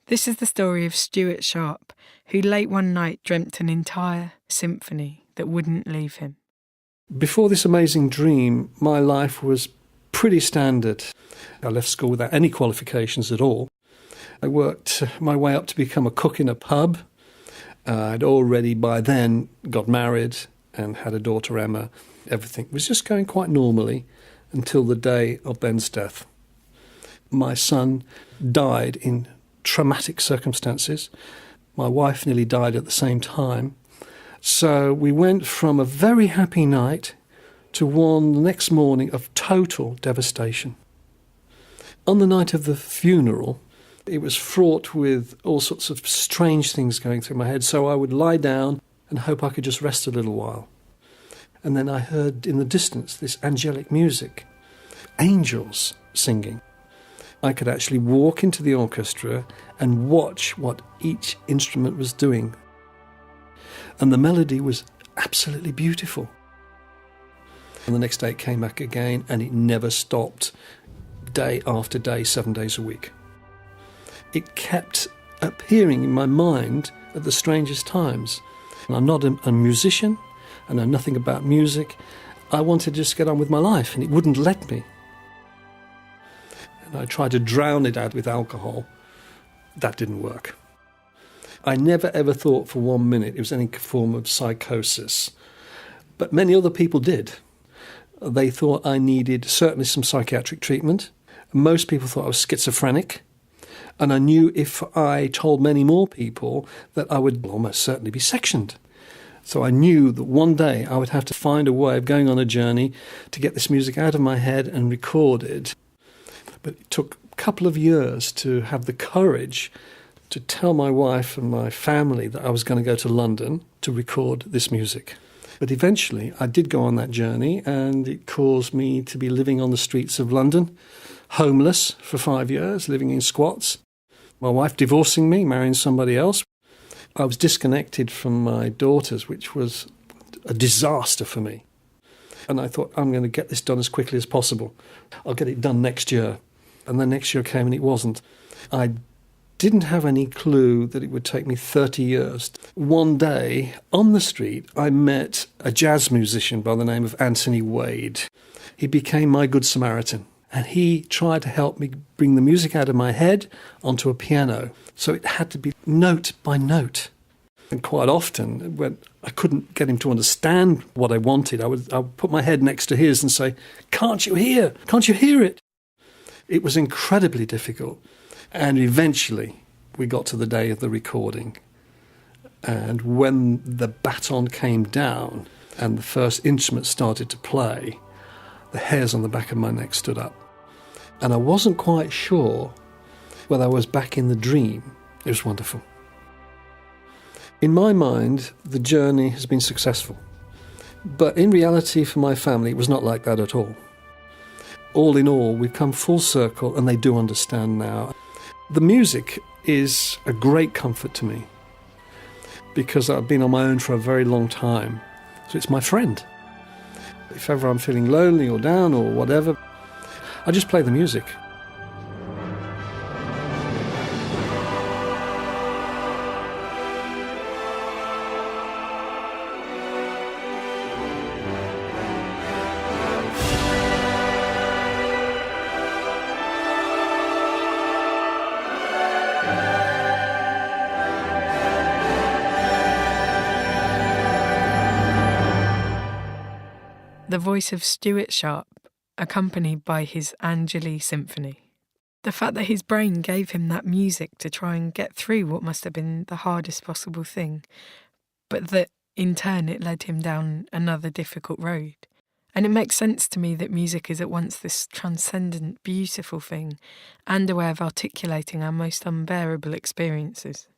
This is the story of Stuart Sharp, who late one night dreamt an entire symphony that wouldn't leave him. Before this amazing dream, my life was pretty standard. I left school without any qualifications at all. I worked my way up to become a cook in a pub. I'd already by then got married and had a daughter, Emma. Everything was just going quite normally until the day of Ben's death. My son died in traumatic circumstances. My wife nearly died at the same time. So we went from a very happy night to one the next morning of total devastation. On the night of the funeral, it was fraught with all sorts of strange things going through my head, so I would lie down and hope I could just rest a little while. And then I heard in the distance this angelic music, angels singing. I could actually walk into the orchestra and watch what each instrument was doing. And the melody was absolutely beautiful. And the next day it came back again, and it never stopped, day after day, 7 days a week. It kept appearing in my mind at the strangest times. And I'm not a musician, I know nothing about music. I wanted to just get on with my life, and it wouldn't let me. And I tried to drown it out with alcohol. That didn't work. I never ever thought for 1 minute it was any form of psychosis. But many other people did. They thought I needed certainly some psychiatric treatment. Most people thought I was schizophrenic. And I knew if I told many more people that I would almost certainly be sectioned. So I knew that one day I would have to find a way of going on a journey to get this music out of my head and record it. But it took a couple of years to have the courage to tell my wife and my family that I was going to go to London to record this music. But eventually I did go on that journey, and it caused me to be living on the streets of London, homeless for 5 years, living in squats. My wife divorcing me, marrying somebody else. I was disconnected from my daughters, which was a disaster for me. And I thought, I'm going to get this done as quickly as possible. I'll get it done next year. And then next year came and it wasn't. I didn't have any clue that it would take me 30 years. One day, on the street, I met a jazz musician by the name of Anthony Wade. He became my good Samaritan, and he tried to help me bring the music out of my head onto a piano. So it had to be note by note. And quite often, when I couldn't get him to understand what I wanted, I would put my head next to his and say, "Can't you hear? Can't you hear it?" It was incredibly difficult. And eventually, we got to the day of the recording. And when the baton came down and the first instrument started to play, the hairs on the back of my neck stood up. And I wasn't quite sure whether I was back in the dream. It was wonderful. In my mind, the journey has been successful. But in reality, for my family, it was not like that at all. All in all, we've come full circle, and they do understand now. The music is a great comfort to me because I've been on my own for a very long time. So it's my friend. If ever I'm feeling lonely or down or whatever, I just play the music. The voice of Stuart Sharp, accompanied by his Angeli Symphony. The fact that his brain gave him that music to try and get through what must have been the hardest possible thing, but that in turn it led him down another difficult road. And it makes sense to me that music is at once this transcendent, beautiful thing and a way of articulating our most unbearable experiences.